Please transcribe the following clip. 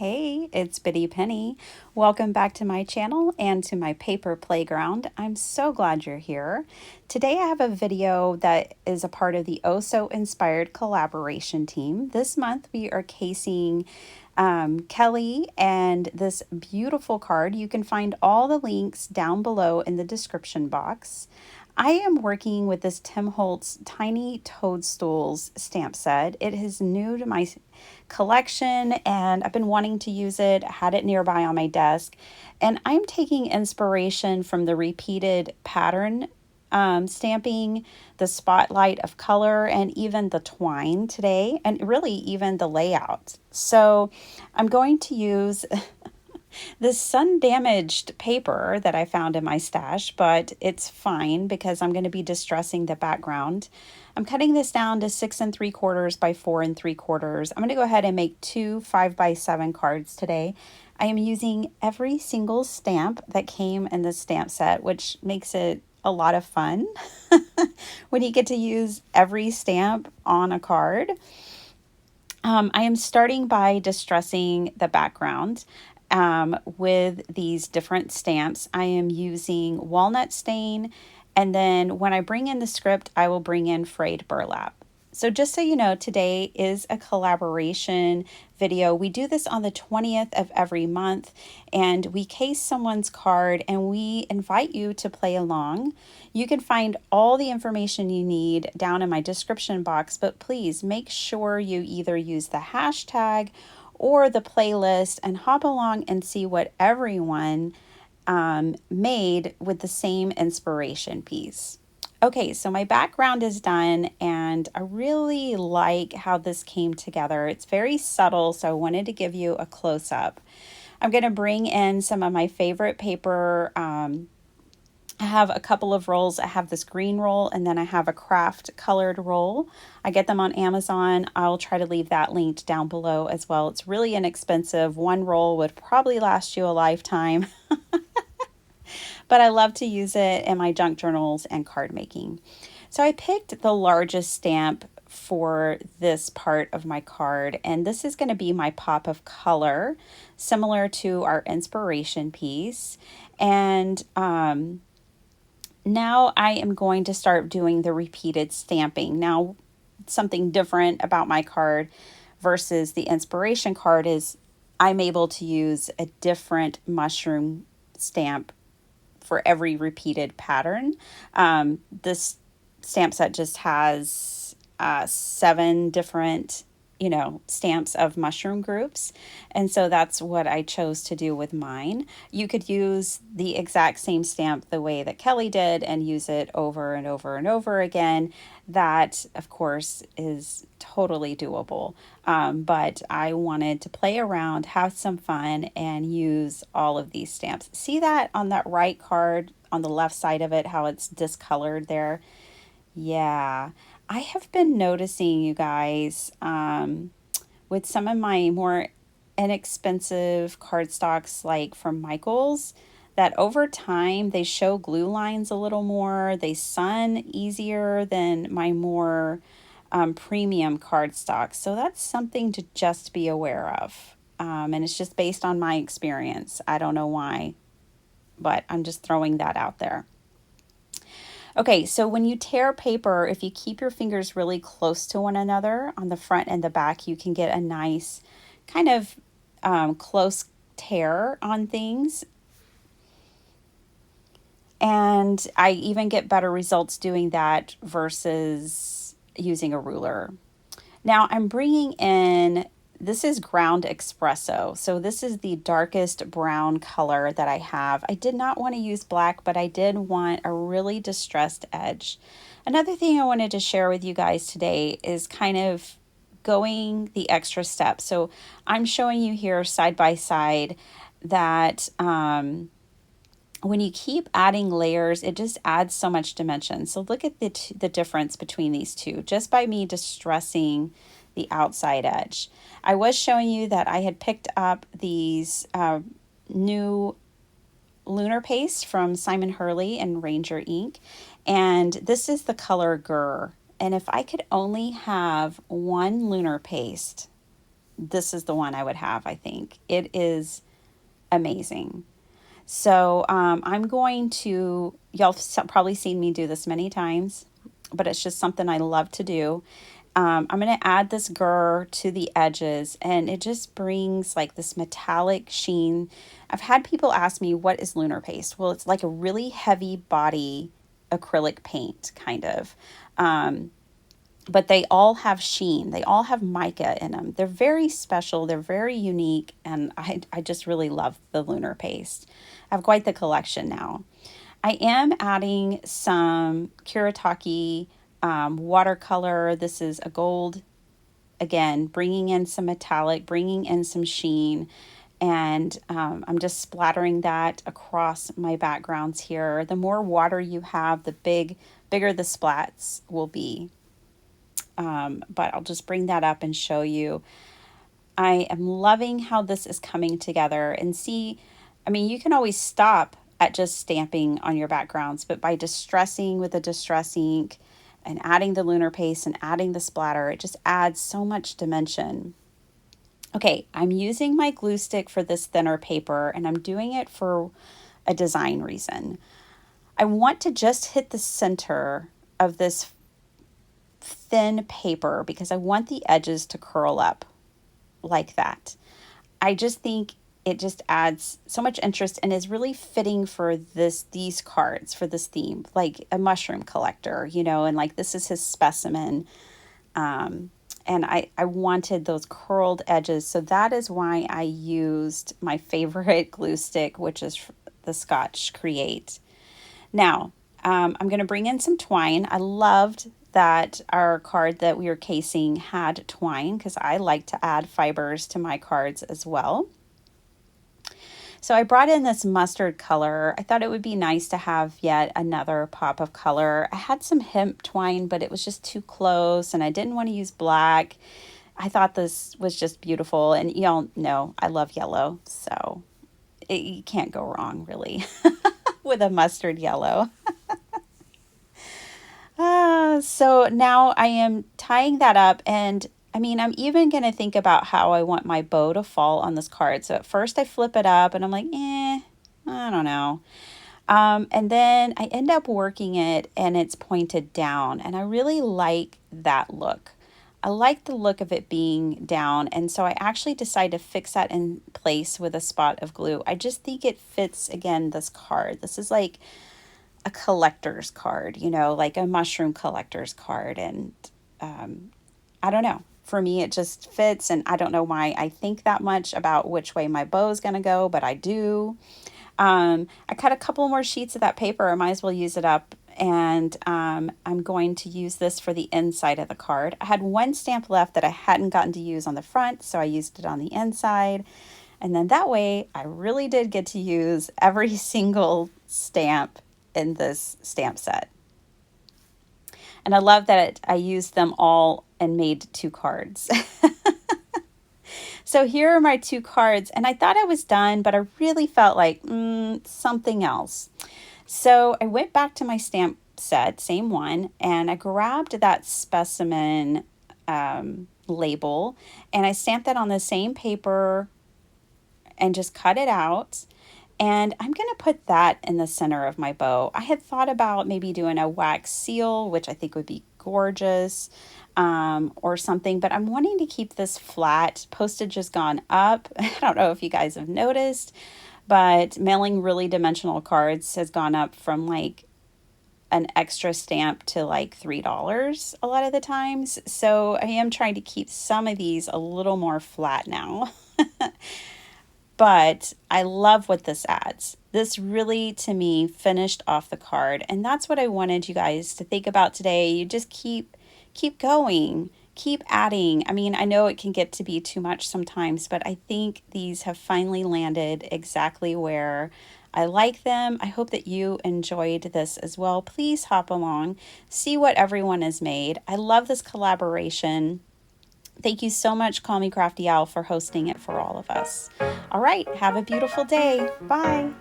Hey, it's Biddy Penny. Welcome back to my channel and to my paper playground. I'm so glad you're here. Today I have a video that is a part of the Oh So Inspired collaboration team. This month we are casing Kelly and this beautiful card. You can find all the links down below in the description box. I am working with this Tim Holtz Tiny Toadstools stamp set. It is new to my collection and I've been wanting to use it. I had it nearby on my desk. And I'm taking inspiration from the repeated pattern stamping, the spotlight of color, and even the twine today, and really even the layout. So I'm going to use this sun damaged paper that I found in my stash, but it's fine because I'm going to be distressing the background. I'm cutting this down to 6 3/4 by 4 3/4. I'm going to go ahead and make two 5x7 cards today. I am using every single stamp that came in the stamp set, which makes it a lot of fun when you get to use every stamp on a card. I am starting by distressing the background with these different stamps. I am using walnut stain, and then when I bring in the script, I will bring in frayed burlap. So just so you know, today is a collaboration video. We do this on the 20th of every month, and we case someone's card and we invite you to play along. You can find all the information you need down in my description box, but please make sure you either use the hashtag or the playlist and hop along and see what everyone made with the same inspiration piece. Okay, so my background is done and I really like how this came together. It's very subtle, so I wanted to give you a close-up. I'm going to bring in some of my favorite paper. I have a couple of rolls. I have this green roll and then I have a craft colored roll. I get them on Amazon. I'll try to leave that linked down below as well. It's really inexpensive. One roll would probably last you a lifetime. But I love to use it in my junk journals and card making. So I picked the largest stamp for this part of my card, and this is going to be my pop of color, similar to our inspiration piece. And now I am going to start doing the repeated stamping. Now, something different about my card versus the inspiration card is I'm able to use a different mushroom stamp for every repeated pattern. This stamp set just has 7 different, stamps of mushroom groups. And so that's what I chose to do with mine. You could use the exact same stamp the way that Kelly did and use it over and over and over again. That, of course, is totally doable. But I wanted to play around, have some fun, and use all of these stamps. See that on that right card on the left side of it, how it's discolored there? Yeah. I have been noticing, you guys, with some of my more inexpensive cardstocks, like from Michaels, that over time they show glue lines a little more. They sun easier than my more premium cardstocks. So that's something to just be aware of. And it's just based on my experience. I don't know why, but I'm just throwing that out there. Okay, so when you tear paper, if you keep your fingers really close to one another on the front and the back, you can get a nice kind of close tear on things. And I even get better results doing that versus using a ruler. Now I'm bringing in, this is ground espresso. So this is the darkest brown color that I have. I did not want to use black, but I did want a really distressed edge. Another thing I wanted to share with you guys today is kind of going the extra step. So I'm showing you here side by side that when you keep adding layers, it just adds so much dimension. So look at the difference between these two just by me distressing the outside edge. I was showing you that I had picked up these new lunar paste from Simon Hurley and Ranger ink, and this is the color Gur. And if I could only have one lunar paste this is the one I would have, I think. It is amazing. So I'm going to, y'all probably seen me do this many times, but it's just something I love to do. I'm going to add this grr to the edges, and it just brings like this metallic sheen. I've had people ask me, what is lunar paste? Well, it's like a really heavy body acrylic paint, kind of. But they all have sheen. They all have mica in them. They're very special. They're very unique. And I just really love the lunar paste. I have quite the collection now. I am adding some Kuretake watercolor. This is a gold. Again, bringing in some metallic, bringing in some sheen. And I'm just splattering that across my backgrounds here. The more water you have, the bigger the splats will be. But I'll just bring that up and show you. I am loving how this is coming together. And see, I mean, you can always stop at just stamping on your backgrounds, but by distressing with a distress ink and adding the lunar paste and adding the splatter, it just adds so much dimension. Okay, I'm using my glue stick for this thinner paper, and I'm doing it for a design reason. I want to just hit the center of this thin paper because I want the edges to curl up like that. I just think it just adds so much interest and is really fitting for these cards, for this theme, like a mushroom collector, you know, and like this is his specimen. And I wanted those curled edges. So that is why I used my favorite glue stick, which is the Scotch Create. Now, I'm going to bring in some twine. I loved that our card that we were casing had twine because I like to add fibers to my cards as well. So I brought in this mustard color. I thought it would be nice to have yet another pop of color. I had some hemp twine, but it was just too close and I didn't want to use black. I thought this was just beautiful, and y'all know I love yellow, so you can't go wrong really with a mustard yellow. So now I am tying that up, and I mean, I'm even going to think about how I want my bow to fall on this card. So at first I flip it up and I'm like, I don't know. And then I end up working it and it's pointed down, and I really like that look. I like the look of it being down, and so I actually decided to fix that in place with a spot of glue. I just think it fits, again, this card. This is like a collector's card, you know, like a mushroom collector's card. And I don't know. For me, it just fits, and I don't know why I think that much about which way my bow is going to go, but I do. I cut a couple more sheets of that paper. I might as well use it up. And I'm going to use this for the inside of the card. I had one stamp left that I hadn't gotten to use on the front, so I used it on the inside. And then that way, I really did get to use every single stamp in this stamp set. And I love that I used them all and made 2 cards. So here are my 2 cards, and I thought I was done, but I really felt like something else. So I went back to my stamp set, same one, and I grabbed that specimen label, and I stamped that on the same paper and just cut it out. And I'm going to put that in the center of my bow. I had thought about maybe doing a wax seal, which I think would be gorgeous, or something, but I'm wanting to keep this flat. Postage has gone up. I don't know if you guys have noticed, but mailing really dimensional cards has gone up from like an extra stamp to like $3 a lot of the times. So I am trying to keep some of these a little more flat now. But I love what this adds. This really, to me, finished off the card. And that's what I wanted you guys to think about today. You just keep going, keep adding. I mean, I know it can get to be too much sometimes, but I think these have finally landed exactly where I like them. I hope that you enjoyed this as well. Please hop along, see what everyone has made. I love this collaboration. Thank you so much, Call Me Crafty Owl, for hosting it for all of us. All right, have a beautiful day. Bye.